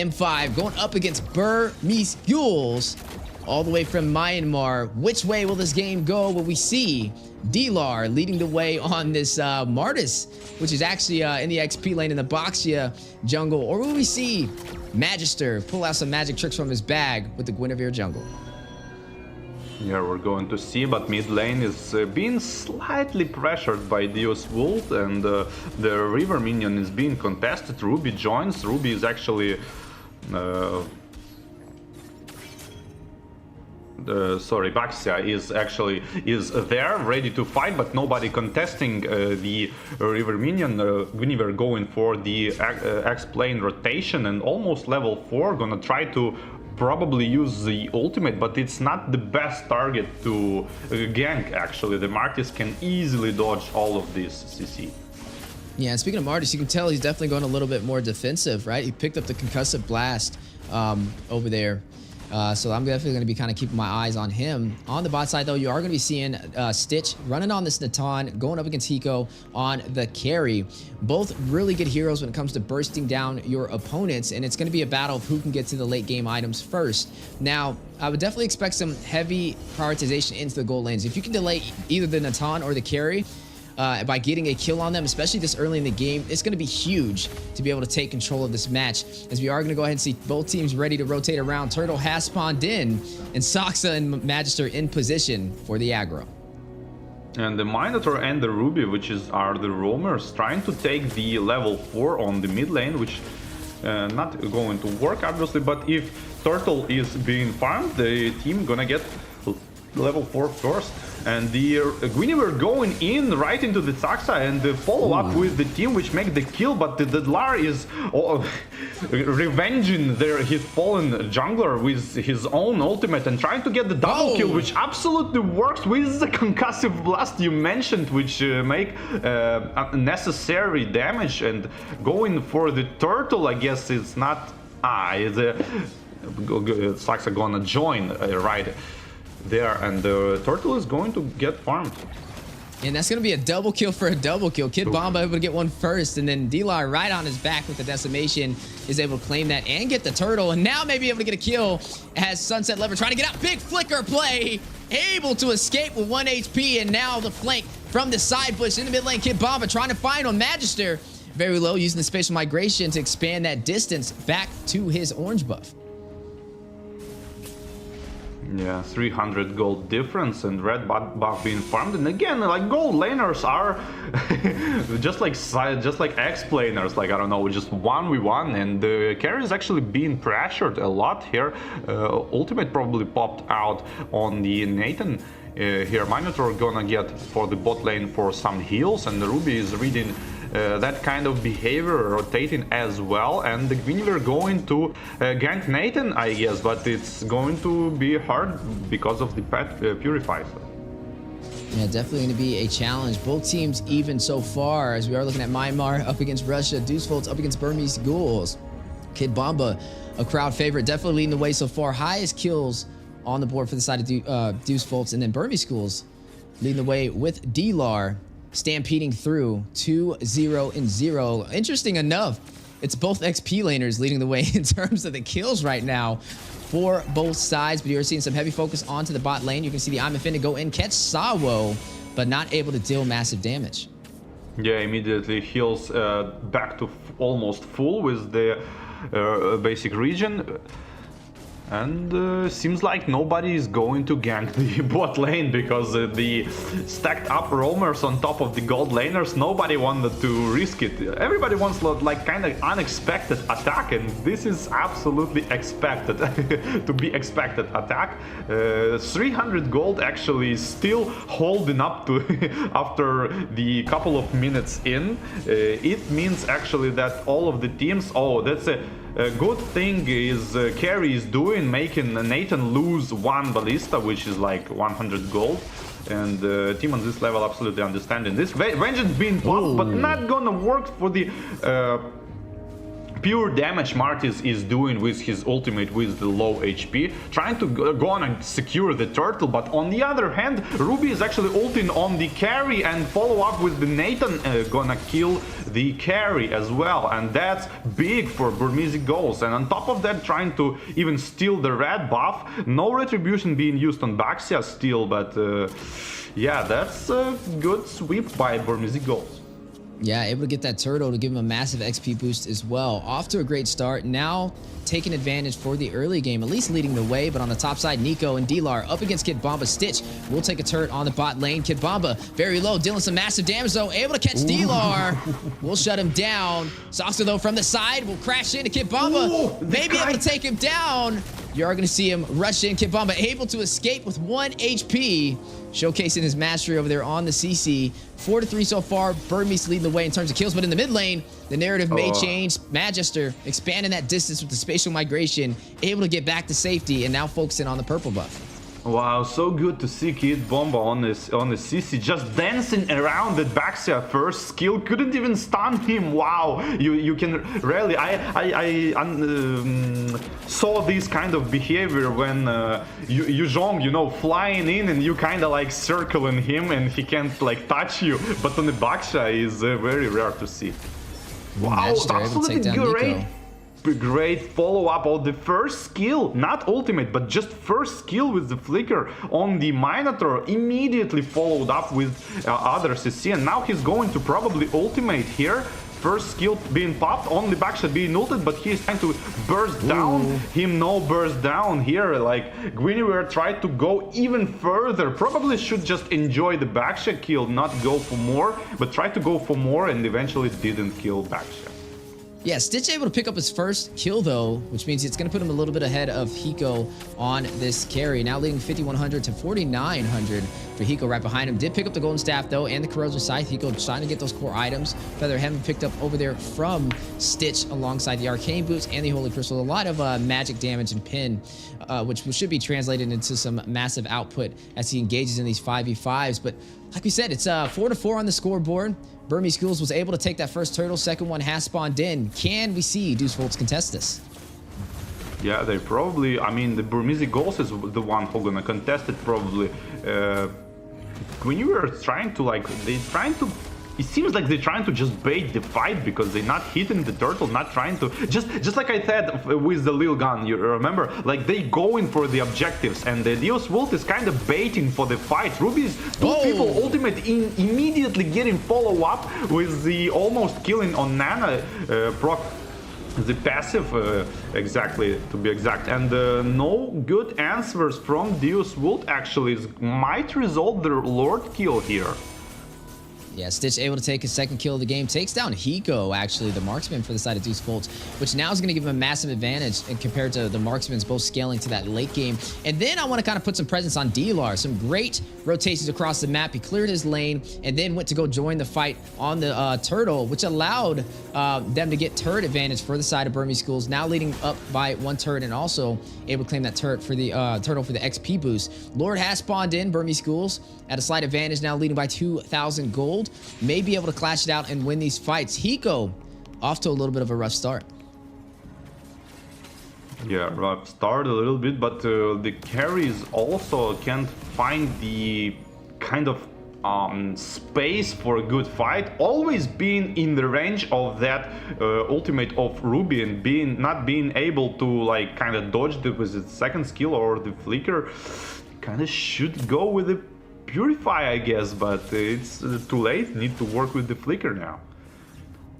M5 going up against Burmese Gholus, all the way from Myanmar. Which way will this game go? Will we see D-Lar leading the way on this Martis, which is actually in the XP lane in the Boxia jungle? Or will we see Magister pull out some magic tricks from his bag with the Guinevere jungle? Yeah, we're going to see, but mid lane is being slightly pressured by Deus Vult, and the river minion is being contested. Ruby joins. Ruby is actually sorry, Baxia is there, ready to fight, but nobody contesting the river minion. Guinevere going for the X-plane rotation and almost level 4, gonna try to probably use the ultimate, but it's not the best target to gank. Actually, the Martis can easily dodge all of this CC. Yeah, and speaking of Martis, you can tell he's definitely going a little bit more defensive, right? He picked up the concussive blast over there. So I'm definitely going to be kind of keeping my eyes on him. On the bot side, though, you are going to be seeing Stitch running on this Natan, going up against Hiko on the carry. Both really good heroes when it comes to bursting down your opponents, and it's going to be a battle of who can get to the late game items first. Now, I would definitely expect some heavy prioritization into the gold lanes. If you can delay either the Natan or the carry, by getting a kill on them, especially this early in the game, it's going to be huge to be able to take control of this match, as we are going to go ahead and see both teams ready to rotate around. Turtle has spawned in, and Saksa and Magister in position for the aggro. And the Minotaur and the Ruby, which are the roamers, trying to take the level 4 on the mid lane, which not going to work, obviously, but if Turtle is being farmed, the team gonna get level 4 first. And the Guinevere going in right into the Saksa and follow up with the team, which make the kill, but the Lar is revenging his fallen jungler with his own ultimate and trying to get the double kill, which absolutely works with the concussive blast you mentioned, which make unnecessary damage. And going for the turtle, I guess it's not... Saksa gonna join right there, and the turtle is going to get farmed. And that's going to be a double kill for a double kill. Kid Bomba able to get one first, and then D-Lar right on his back with the decimation is able to claim that and get the turtle, and now maybe able to get a kill as Sunset Lever trying to get out. Big flicker play, able to escape with 1 HP, and now the flank from the side bush in the mid lane. Kid Bomba trying to find on Magister. Very low, using the spatial migration to expand that distance back to his orange buff. Yeah, 300 gold difference, and red buff being farmed. And again, like, gold laners are just like X-planers, like, I don't know, just 1v1, and the carry is actually being pressured a lot here. Ultimate probably popped out on the Nathan. Here Minotaur gonna get for the bot lane for some heals, and the Ruby is reading that kind of behavior, rotating as well, and the Guinevere going to gank Nathan, I guess, but it's going to be hard because of the pet purifies. Yeah, definitely going to be a challenge. Both teams even so far, as we are looking at Myanmar up against Russia, Deus Vult up against Burmese Gholus. Kid Bomba, a crowd favorite, definitely leading the way so far. Highest kills on the board for the side of Deus Vult, and then Burmese Gholus leading the way with D-Lar stampeding through 2-0-0. Interesting enough, it's both XP laners leading the way in terms of the kills right now for both sides, but you're seeing some heavy focus onto the bot lane. You can see the I'm Finna go in, catch Sawo, but not able to deal massive damage. Yeah, immediately heals back to almost full with the basic region. And seems like nobody is going to gank the bot lane, because the stacked up roamers on top of the gold laners, nobody wanted to risk it. Everybody wants like kind of unexpected attack, and this is absolutely expected to be expected attack. 300 gold actually still holding up to after the couple of minutes in. It means actually that all of the teams, that's a good thing is carry is doing, making Nathan lose 1 ballista, which is like 100 gold, and the team on this level absolutely understanding this. Vengeance being popped, but not gonna work for the pure damage Martis is doing with his ultimate with the low HP, trying to go on and secure the turtle. But on the other hand, Ruby is actually ulting on the carry and follow up with the Nathan gonna kill the carry as well, and that's big for Burmese Gholus. And on top of that, trying to even steal the red buff. No retribution being used on Baxia still, but yeah, that's a good sweep by Burmese Gholus. Yeah, able to get that turtle to give him a massive XP boost as well. Off to a great start. Now taking advantage for the early game, at least leading the way. But on the top side, Nico and D-Lar up against Kid Bomba. Stitch will take a turret on the bot lane. Kid Bomba very low, dealing some massive damage though. Able to catch D-Lar. Will shut him down. Soxa though from the side will crash into Kid Bomba. Maybe able to take him down. You are going to see him rush in. Kid Bomba able to escape with 1 HP. Showcasing his mastery over there on the CC. 4-3 so far. Burmese leading the way in terms of kills, but in the mid lane, the narrative may change. Magister expanding that distance with the spatial migration, able to get back to safety, and now focusing on the purple buff. Wow, so good to see Kid Bomba on the CC just dancing around the Baxia first skill, couldn't even stun him. Wow, you can rarely. I saw this kind of behavior when Yuzhong, you know, flying in and you kind of like circling him and he can't like touch you, but on the Baxia is very rare to see. Wow, absolutely great. Great follow-up on the first skill, not ultimate, but just first skill with the flicker on the Minotaur, immediately followed up with other CC, and now he's going to probably ultimate here. First skill being popped, only backshot being ulted, but he's trying to burst down. Him no burst down here, like Guinevere tried to go even further. Probably should just enjoy the backshot kill, not go for more, but try to go for more and eventually didn't kill backshot. Yeah, Stitch able to pick up his first kill though, which means it's going to put him a little bit ahead of Hiko on this carry. Now leading 5,100 to 4,900 for Hiko right behind him. Did pick up the Golden Staff though and the Corrosive Scythe. Hiko trying to get those core items. Feather having picked up over there from Stitch alongside the Arcane Boots and the Holy Crystal. A lot of magic damage and pin, which should be translated into some massive output as he engages in these 5v5s. But like we said, it's 4-4 on the scoreboard. Burmese Gholus was able to take that first turtle. Second one has spawned in. Can we see Deus Vult's contest this? Yeah, they probably, I mean, the Burmese Gholus is the one who's gonna contest it probably. When you were trying to, like, it seems like they're trying to just bait the fight because they're not hitting the turtle, not trying to, just like I said with the Lil Gun, you remember? Like they going for the objectives, and the Deus Vult is kind of baiting for the fight. Ruby's two people ultimate immediately getting follow up with the almost killing on Nana proc. The passive, exactly, to be exact, and no good answers from Deus Vult actually might result the Lord kill here. Yeah, Stitch able to take his second kill of the game. Takes down Hiko, actually, the marksman for the side of Deus Vult, which now is going to give him a massive advantage compared to the marksmans both scaling to that late game. And then I want to kind of put some presence on D-Lar. Some great rotations across the map. He cleared his lane and then went to go join the fight on the turtle, which allowed them to get turret advantage for the side of Burmese Gholus. Now leading up by 1 turret and also able to claim that turret for the turtle for the XP boost. Lord has spawned in. Burmese Gholus at a slight advantage now, leading by 2,000 gold. May be able to clash it out and win these fights. Hiko off to a little bit of a rough start. Yeah, rough start a little bit, but the carries also can't find the kind of space for a good fight. Always being in the range of that ultimate of Ruby and not being able to like kind of dodge with its second skill or the flicker. Kind of should go with the Purify, I guess, but it's too late. Need to work with the flicker now.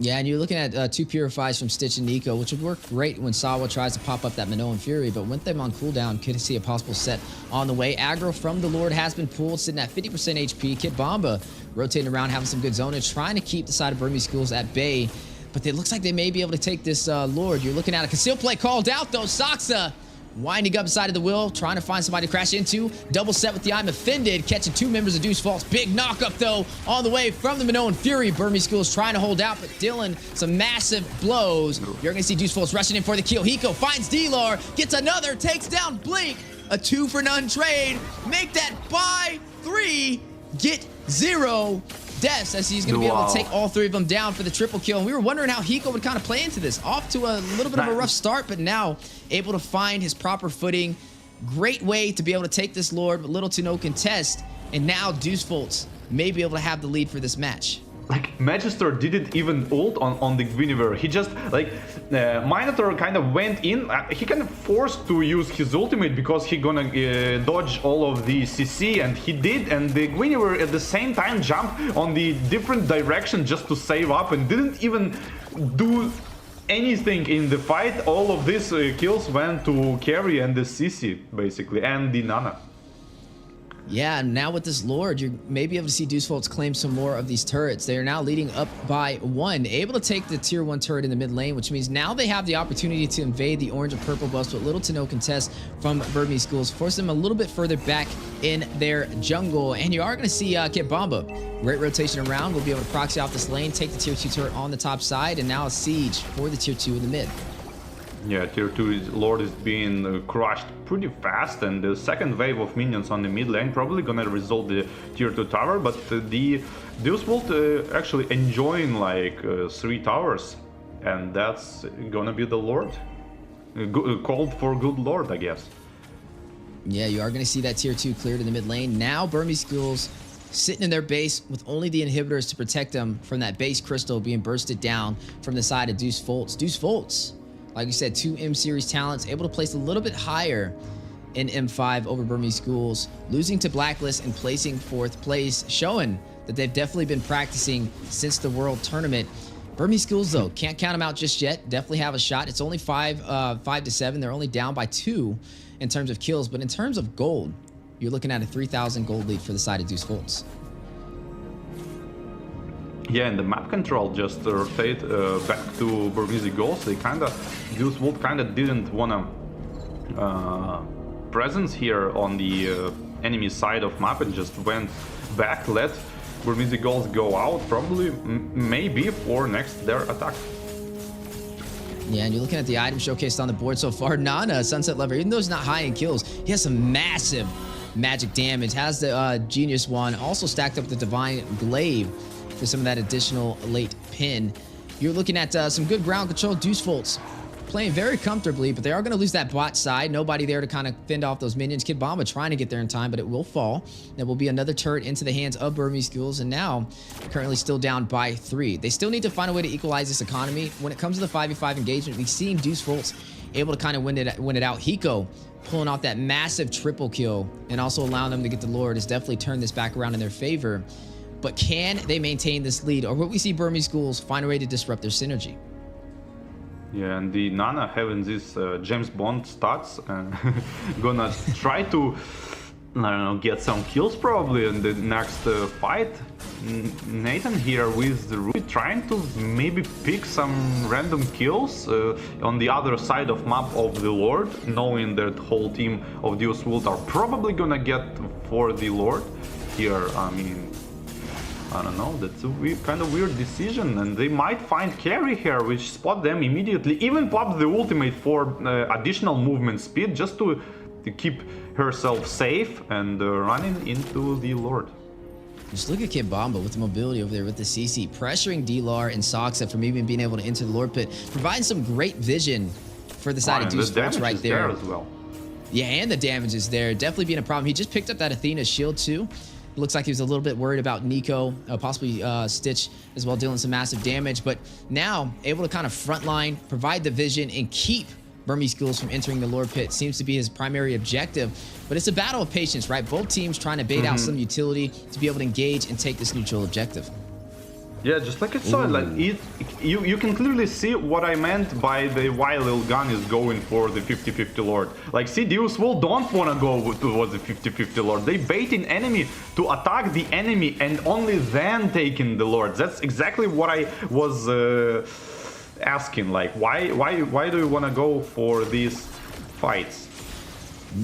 Yeah, and you're looking at 2 Purifies from Stitch and Nico, which would work great when Sawa tries to pop up that Minoan Fury, but with them on cooldown, could see a possible set on the way. Aggro from the Lord has been pulled, sitting at 50% HP. Kid Bomba rotating around, having some good zonage, trying to keep the side of Burmese Gholus at bay, but it looks like they may be able to take this Lord. You're looking at a conceal play called out, though. Soxa winding up inside of the wheel, trying to find somebody to crash into. Double set with the I'm Offended, catching 2 members of Deus Vult's. Big knock-up, though, on the way from the Minoan Fury. Burmese Gholus trying to hold out, but dealing some massive blows. You're going to see Deus Vult's rushing in for the kill. Hiko finds D-Lar, gets another, takes down Blink. A 2-for-none trade. Make that buy 3, get 0. deaths as he's going to be able to take all 3 of them down for the triple kill. And we were wondering how Hiko would kind of play into this. Off to a little bit of a rough start, but now able to find his proper footing. Great way to be able to take this Lord with little to no contest. And now Deus Vult may be able to have the lead for this match. Like, Magister didn't even ult on the Guinevere. He just, like, Minotaur kind of went in. He kind of forced to use his ultimate because he gonna dodge all of the CC, and he did. And the Guinevere at the same time jumped on the different direction just to save up and didn't even do anything in the fight. All of these kills went to Carry and the CC, basically, and the Nana. Yeah, and now with this Lord, you may be able to see Deus Vult claim some more of these turrets. They are now leading up by 1, able to take the tier 1 turret in the mid lane, which means now they have the opportunity to invade the orange and purple buffs with little to no contest from Burmese schools, force them a little bit further back in their jungle. And you are going to see Kit Bomba. Great rotation around. We'll be able to proxy off this lane, take the tier 2 turret on the top side, and now a siege for the tier 2 in the mid. Yeah, tier 2 Lord is being crushed pretty fast, and the second wave of minions on the mid lane probably gonna resolve the tier 2 tower, but the Deus Vult actually enjoying like 3 towers, and that's gonna be the Lord. Called for good Lord, I guess. Yeah, you are gonna see that tier 2 cleared in the mid lane. Now Burmese schools sitting in their base with only the inhibitors to protect them from that base crystal being bursted down from the side of Deus Vult. Deus Vult, like you said, 2 M series talents, able to place a little bit higher in M5 over Burmese schools, losing to Blacklist and placing 4th place, showing that they've definitely been practicing since the World Tournament. Burmese schools, though, can't count them out just yet. Definitely have a shot. It's only 5 to 7. They're only down by 2 in terms of kills, but in terms of gold, you're looking at a 3,000 gold lead for the side of Deus Vult. Yeah, and the map control just rotate back to Burmese Gholus. They Deus Vult kinda didn't wanna presence here on the enemy side of map and just went back, let Burmese Gholus go out, probably, maybe for next their attack. Yeah, and you're looking at the item showcased on the board so far. Nana, Sunset Lover, even though he's not high in kills, he has some massive magic damage. Has the Genius Wand, also stacked up with the Divine Glaive for some of that additional late pin. You're looking at some good ground control. Deus Vult playing very comfortably, but they are going to lose that bot side. Nobody there to kind of fend off those minions. Kid Bomba trying to get there in time, but it will fall. There will be another turret into the hands of Burmese schools, and now currently still down by 3. They still need to find a way to equalize this economy. When it comes to the 5v5 engagement, we've seen Deus Vult able to kind of win it out. Hiko pulling off that massive triple kill and also allowing them to get the Lord has definitely turned this back around in their favor. But can they maintain this lead, or will we see Burmese schools find a way to disrupt their synergy? Yeah, and the Nana having this James Bond stats, gonna try to, I don't know, get some kills probably in the next fight. Nathan here with the Ruby trying to maybe pick some random kills on the other side of map of the Lord, knowing that whole team of Deus Vult are probably gonna get for the Lord here. I mean, I don't know, that's a kind of weird decision, and they might find Carry here, which spot them immediately, even pop the ultimate for additional movement speed, just to keep herself safe and running into the Lord. Just look at Kid Bomba with the mobility over there with the CC, pressuring D-Lar and Soxa from even being able to enter the Lord Pit, providing some great vision for the side of Deus Vult right there. As well. Yeah, and the damage is there, definitely being a problem. He just picked up that Athena shield too. Looks like he was a little bit worried about Nico, possibly Stitch as well, dealing some massive damage. But now able to kind of frontline, provide the vision, and keep Burmese schools from entering the Lord Pit seems to be his primary objective. But it's a battle of patience, right? Both teams trying to bait out some utility to be able to engage and take this neutral objective. Yeah, just like I saw, like you can clearly see what I meant by the why Lil Gun is going for the 50-50 Lord. Like, see, Deus Vult don't want to go towards the 50-50 Lord. They baiting enemy to attack the enemy and only then taking the Lords. That's exactly what I was asking. Like, why do you want to go for these fights?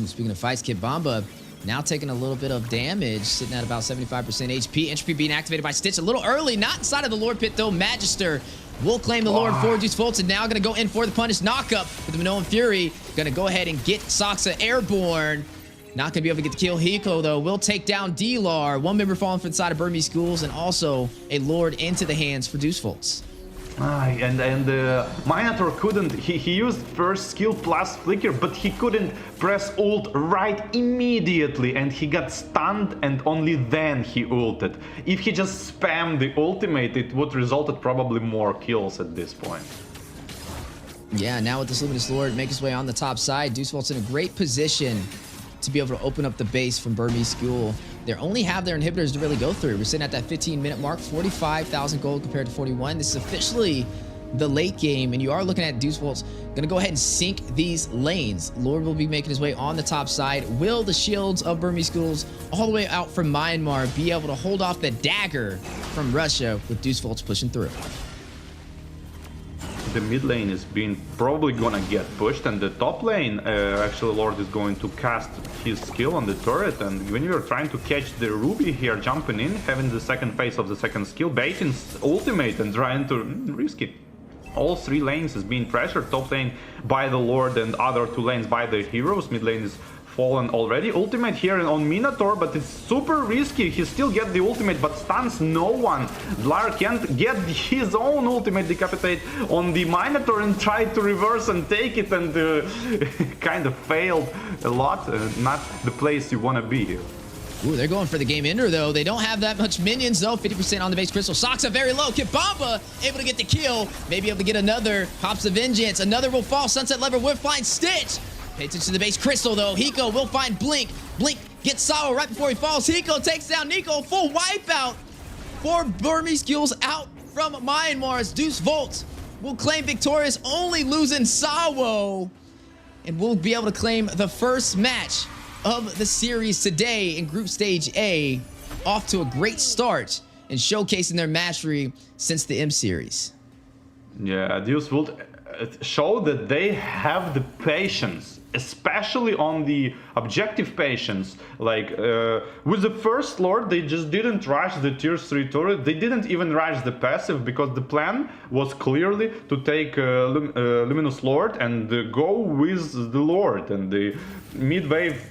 Speaking of fights, Kid Bomba now taking a little bit of damage, sitting at about 75% HP. Entropy being activated by Stitch a little early, not inside of the Lord Pit though. Magister will claim the Lord for Deus Vult, and now going to go in for the punish knockup with the Minoan Fury. Going to go ahead and get Soxa airborne. Not going to be able to get the kill. Hiko, though, will take down D-Lar. One member falling from inside of Burmese schools, and also a Lord into the hands for Deus Volts. And Minotaur couldn't, he used first skill plus flicker, but he couldn't press ult right immediately, and he got stunned, and only then he ulted. If he just spammed the ultimate, it would resulted probably more kills at this point. Yeah, now with this Luminous Lord make his way on the top side, Deus Volt's in a great position to be able to open up the base from Burmese School. They only have their inhibitors to really go through. We're sitting at that 15-minute mark, 45,000 gold compared to 41. This is officially the late game, and you are looking at Deus Volt's gonna go ahead and sink these lanes. Lord will be making his way on the top side. Will the shields of Burmese Schools all the way out from Myanmar be able to hold off the dagger from Russia with Deus Volt's pushing through? The mid lane is being probably gonna get pushed, and the top lane, actually Lord is going to cast his skill on the turret, and when you're trying to catch the Ruby here, jumping in, having the second phase of the second skill, baiting ultimate and trying to risk it. All three lanes is being pressured, top lane by the Lord and other two lanes by the heroes, mid lane is fallen already. Ultimate here on Minotaur, but it's super risky. He still gets the ultimate, but stuns no one. Lar can't get his own ultimate decapitate on the Minotaur and tried to reverse and take it, and kind of failed a lot. Not the place you want to be here. Ooh, they're going for the game ender, though. They don't have that much minions, though. 50% on the base. Crystal Soxa very low. Kibamba able to get the kill. Maybe able to get another. Pops of Vengeance. Another will fall. Sunset Lever will find Stitch. Pay attention to the base. Crystal, though. Hiko will find Blink. Blink gets Sawa right before he falls. Hiko takes down Nico. Full wipeout for Burmese Skills out from Myanmar as Deus Volt will claim victorious, only losing Sawo. And will be able to claim the first match of the series today in Group Stage A. Off to a great start and showcasing their mastery since the M Series. Yeah, Deus Vult show that they have the patience, especially on the objective patience. Like with the first Lord, they just didn't rush the tier 3 turret. They didn't even rush the passive, because the plan was clearly to take Luminous Lord and go with the Lord. And the mid wave